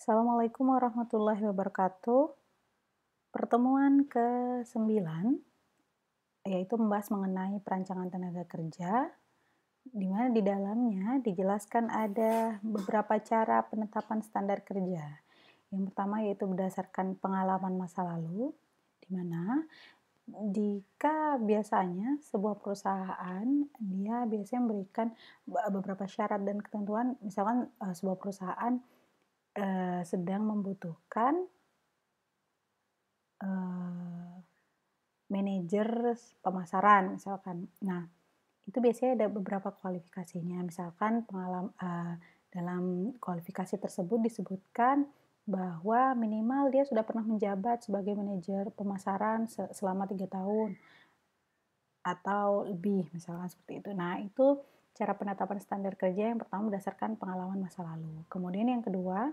Assalamualaikum warahmatullahi wabarakatuh. Pertemuan ke-9 yaitu membahas mengenai perancangan tenaga kerja, di mana di dalamnya dijelaskan ada beberapa cara penetapan standar kerja. Yang pertama yaitu berdasarkan pengalaman masa lalu, di mana jika biasanya sebuah perusahaan dia biasanya memberikan beberapa syarat dan ketentuan, misalkan sebuah perusahaan sedang membutuhkan manajer pemasaran misalkan. Nah, itu biasanya ada beberapa kualifikasinya. Misalkan dalam kualifikasi tersebut disebutkan bahwa minimal dia sudah pernah menjabat sebagai manajer pemasaran selama 3 tahun atau lebih, misalkan seperti itu. Nah, itu cara penetapan standar kerja yang pertama berdasarkan pengalaman masa lalu. Kemudian yang kedua,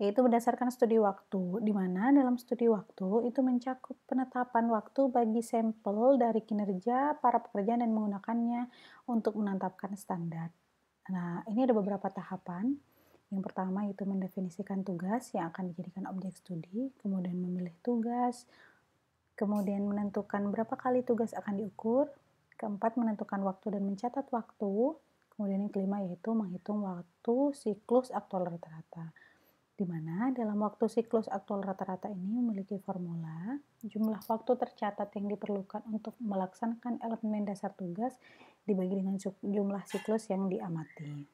yaitu berdasarkan studi waktu, di mana dalam studi waktu itu mencakup penetapan waktu bagi sampel dari kinerja para pekerja dan menggunakannya untuk menetapkan standar. Nah, ini ada beberapa tahapan. Yang pertama itu mendefinisikan tugas yang akan dijadikan objek studi, kemudian memilih tugas, kemudian menentukan berapa kali tugas akan diukur, keempat menentukan waktu dan mencatat waktu, kemudian yang kelima yaitu menghitung waktu siklus aktual rata-rata. Di mana dalam waktu siklus aktual rata-rata ini memiliki formula jumlah waktu tercatat yang diperlukan untuk melaksanakan elemen dasar tugas dibagi dengan jumlah siklus yang diamati.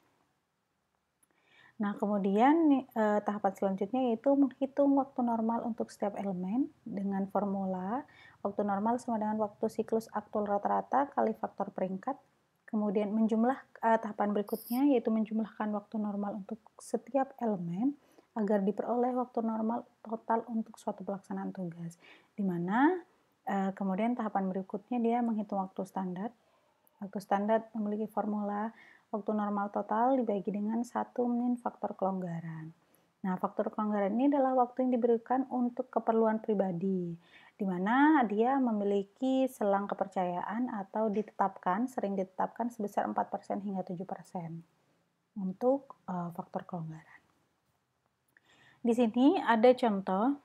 Nah, kemudian tahapan selanjutnya yaitu menghitung waktu normal untuk setiap elemen dengan formula waktu normal sama dengan waktu siklus aktual rata-rata kali faktor peringkat. Kemudian tahapan berikutnya yaitu menjumlahkan waktu normal untuk setiap elemen agar diperoleh waktu normal total untuk suatu pelaksanaan tugas. Di mana kemudian tahapan berikutnya dia menghitung waktu standar. Waktu standar memiliki formula waktu normal total dibagi dengan 1 min faktor kelonggaran. Nah, faktor kelonggaran ini adalah waktu yang diberikan untuk keperluan pribadi, di mana dia memiliki selang kepercayaan atau sering ditetapkan sebesar 4% hingga 7% untuk faktor kelonggaran. Di sini ada contoh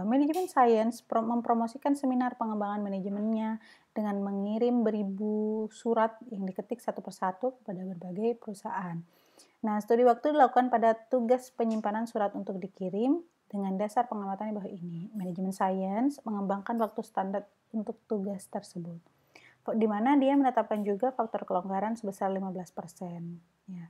manajemen sains mempromosikan seminar pengembangan manajemennya dengan mengirim beribu surat yang diketik satu persatu kepada berbagai perusahaan. Nah, studi waktu dilakukan pada tugas penyimpanan surat untuk dikirim dengan dasar pengamatannya bahwa ini manajemen sains mengembangkan waktu standar untuk tugas tersebut. Di mana dia menetapkan juga faktor kelonggaran sebesar 15%. Ya.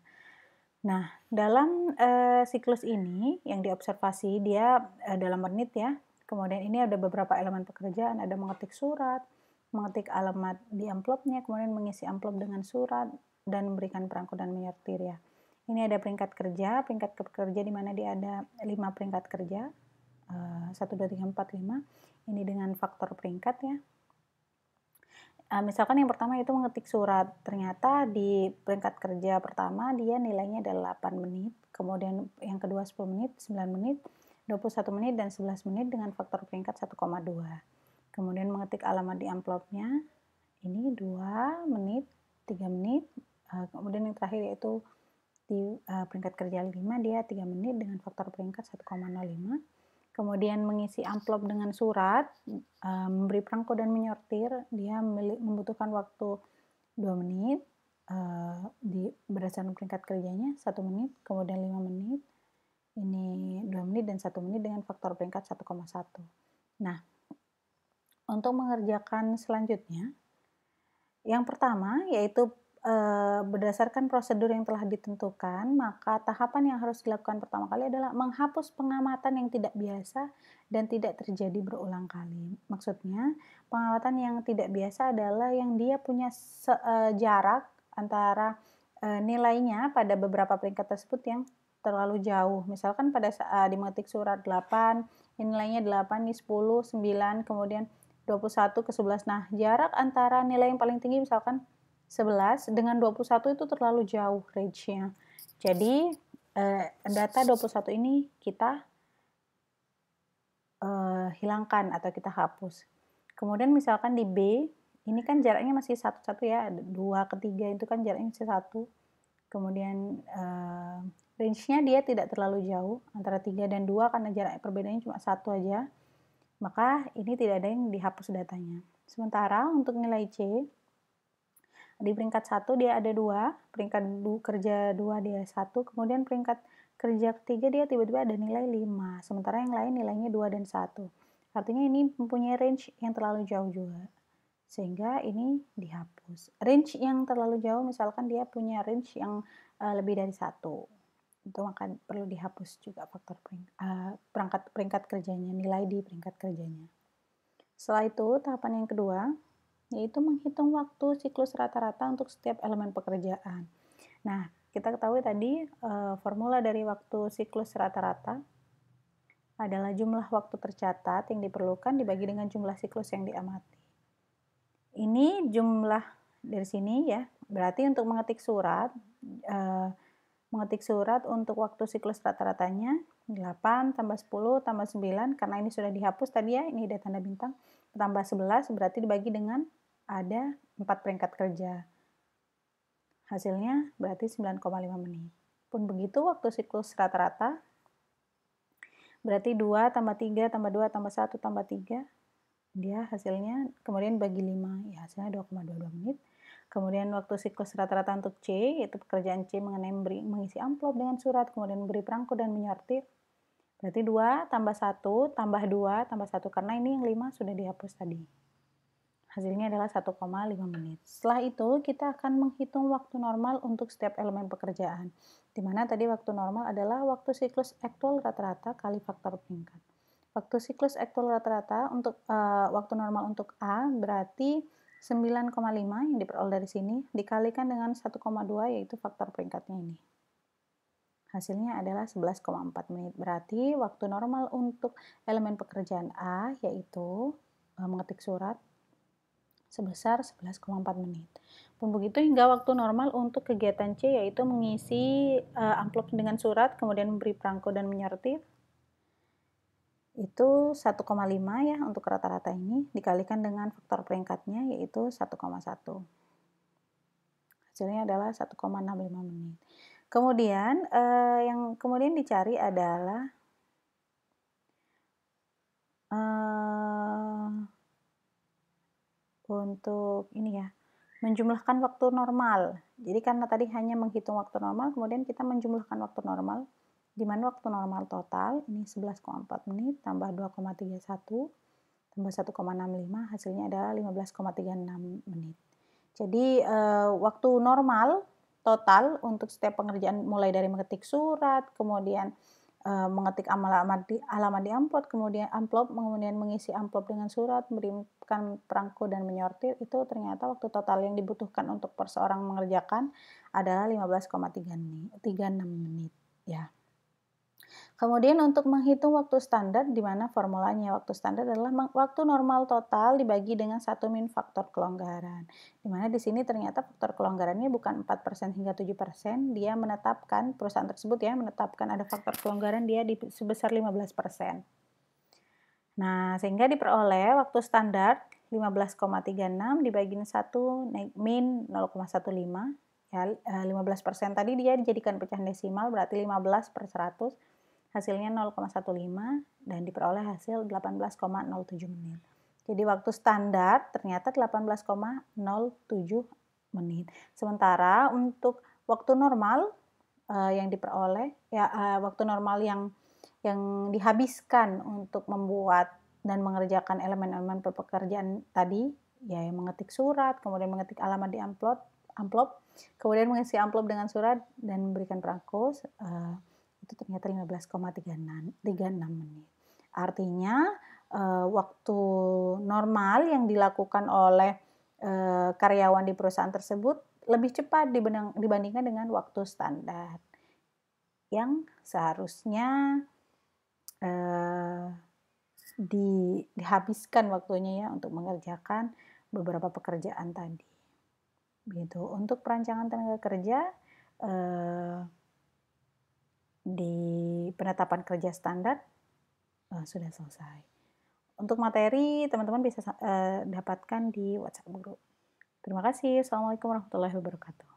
Nah, dalam siklus ini yang diobservasi dia dalam menit ya. Kemudian ini ada beberapa elemen pekerjaan, ada mengetik surat, mengetik alamat di amplopnya, kemudian mengisi amplop dengan surat dan memberikan perangko dan menyortir ya. Ini ada peringkat kerja di mana dia ada 5 peringkat kerja, 1, 2, 3, 4, 5. Ini dengan faktor peringkat ya. Misalkan yang pertama itu mengetik surat, ternyata di peringkat kerja pertama dia nilainya adalah 8 menit, kemudian yang kedua 10 menit, 9 menit, 21 menit, dan 11 menit dengan faktor peringkat 1,2. Kemudian mengetik alamat di amplopnya, ini 2 menit, 3 menit, kemudian yang terakhir yaitu di peringkat kerja 5 dia 3 menit dengan faktor peringkat 1,05. Kemudian mengisi amplop dengan surat, memberi perangko dan menyortir, dia membutuhkan waktu 2 menit, berdasarkan peringkat kerjanya 1 menit, kemudian 5 menit, ini 2 menit dan 1 menit dengan faktor peringkat 1,1. Nah, untuk mengerjakan selanjutnya, yang pertama yaitu berdasarkan prosedur yang telah ditentukan, maka tahapan yang harus dilakukan pertama kali adalah menghapus pengamatan yang tidak biasa dan tidak terjadi berulang kali. Maksudnya, pengamatan yang tidak biasa adalah yang dia punya jarak antara nilainya pada beberapa peringkat tersebut yang terlalu jauh. Misalkan pada saat dimetik surat 8, nilainya 8, ini 10, 9, kemudian 21 ke 11. Nah, jarak antara nilai yang paling tinggi misalkan 11 dengan 21 itu terlalu jauh range-nya. Jadi data 21 ini kita hilangkan atau kita hapus. Kemudian misalkan di B, ini kan jaraknya masih 1 ya, 2 ke 3 itu kan jaraknya masih 1. Kemudian range-nya dia tidak terlalu jauh antara 3 dan 2 karena jarak perbedaannya cuma 1 aja. Maka ini tidak ada yang dihapus datanya. Sementara untuk nilai C, di peringkat 1 dia ada 2, peringkat kerja 2 dia 1, kemudian peringkat kerja ketiga dia tiba-tiba ada nilai 5, sementara yang lain nilainya 2 dan 1. Artinya ini mempunyai range yang terlalu jauh juga, sehingga ini dihapus. Range yang terlalu jauh misalkan dia punya range yang lebih dari 1, itu maka perlu dihapus juga faktor peringkat kerjanya, nilai di peringkat kerjanya. Setelah itu, tahapan yang kedua, yaitu menghitung waktu siklus rata-rata untuk setiap elemen pekerjaan. Nah, kita ketahui tadi formula dari waktu siklus rata-rata adalah jumlah waktu tercatat yang diperlukan dibagi dengan jumlah siklus yang diamati. Ini jumlah dari sini ya, berarti untuk mengetik surat untuk waktu siklus rata-ratanya 8 tambah 10 tambah 9, karena ini sudah dihapus tadi ya, ini ada tanda bintang, tambah 11 berarti dibagi dengan ada 4 peringkat kerja. Hasilnya berarti 9,5 menit. Pun begitu waktu siklus rata-rata berarti 2 tambah 3 tambah 2 tambah 1 tambah 3, dia hasilnya kemudian bagi 5, ya hasilnya 2,22 menit. Kemudian waktu siklus rata-rata untuk C, yaitu pekerjaan C mengenai mengisi amplop dengan surat, kemudian memberi perangko dan menyortir, berarti 2 tambah 1 tambah 2 tambah 1, karena ini yang 5 sudah dihapus tadi. Hasilnya adalah 1,5 menit. Setelah itu, kita akan menghitung waktu normal untuk setiap elemen pekerjaan, di mana tadi waktu normal adalah waktu siklus aktual rata-rata kali faktor peringkat. Waktu siklus aktual rata-rata untuk waktu normal untuk A berarti 9,5 yang diperoleh dari sini dikalikan dengan 1,2 yaitu faktor peringkatnya ini. Hasilnya adalah 11,4 menit. Berarti waktu normal untuk elemen pekerjaan A yaitu mengetik surat sebesar 11,4 menit. Pun begitu hingga waktu normal untuk kegiatan C yaitu mengisi amplop dengan surat, kemudian memberi perangko dan menyortir, itu 1,5 ya untuk rata-rata ini dikalikan dengan faktor peringkatnya yaitu 1,1. Hasilnya adalah 1,65 menit. Kemudian yang kemudian dicari adalah untuk ini ya, menjumlahkan waktu normal. Jadi karena tadi hanya menghitung waktu normal, kemudian kita menjumlahkan waktu normal, di mana waktu normal total ini 11,4 menit tambah 2,31 tambah 1,65, hasilnya adalah 15,36 menit. Jadi waktu normal total untuk setiap pengerjaan mulai dari mengetik surat, kemudian mengetik alamat di amplop, kemudian mengisi amplop dengan surat, memberikan perangko dan menyortir, itu ternyata waktu total yang dibutuhkan untuk per seorang mengerjakan adalah 15,36 menit ya. Kemudian untuk menghitung waktu standar, di mana formulanya waktu standar adalah waktu normal total dibagi dengan 1 min faktor kelonggaran. Di mana di sini ternyata faktor kelonggarannya bukan 4% hingga 7%, dia menetapkan, perusahaan tersebut ya, menetapkan ada faktor kelonggaran dia sebesar 15%. Nah, sehingga diperoleh waktu standar 15,36 dibagi 1 min 0,15, ya 15% tadi dia dijadikan pecahan desimal berarti 15 per 100, hasilnya 0,15 dan diperoleh hasil 18,07 menit. Jadi waktu standar ternyata 18,07 menit. Sementara untuk waktu normal yang diperoleh ya waktu normal yang dihabiskan untuk membuat dan mengerjakan elemen-elemen pekerjaan tadi ya yang mengetik surat, kemudian mengetik alamat di amplop, kemudian mengisi amplop dengan surat dan memberikan perangko itu ternyata 15,36 menit. Artinya waktu normal yang dilakukan oleh karyawan di perusahaan tersebut lebih cepat dibandingkan dengan waktu standar yang seharusnya dihabiskan waktunya ya untuk mengerjakan beberapa pekerjaan tadi. Begitu. Untuk perancangan tenaga kerja di penetapan kerja standar sudah selesai. Untuk materi teman-teman bisa dapatkan di WhatsApp guru. Terima kasih. Assalamualaikum warahmatullahi wabarakatuh.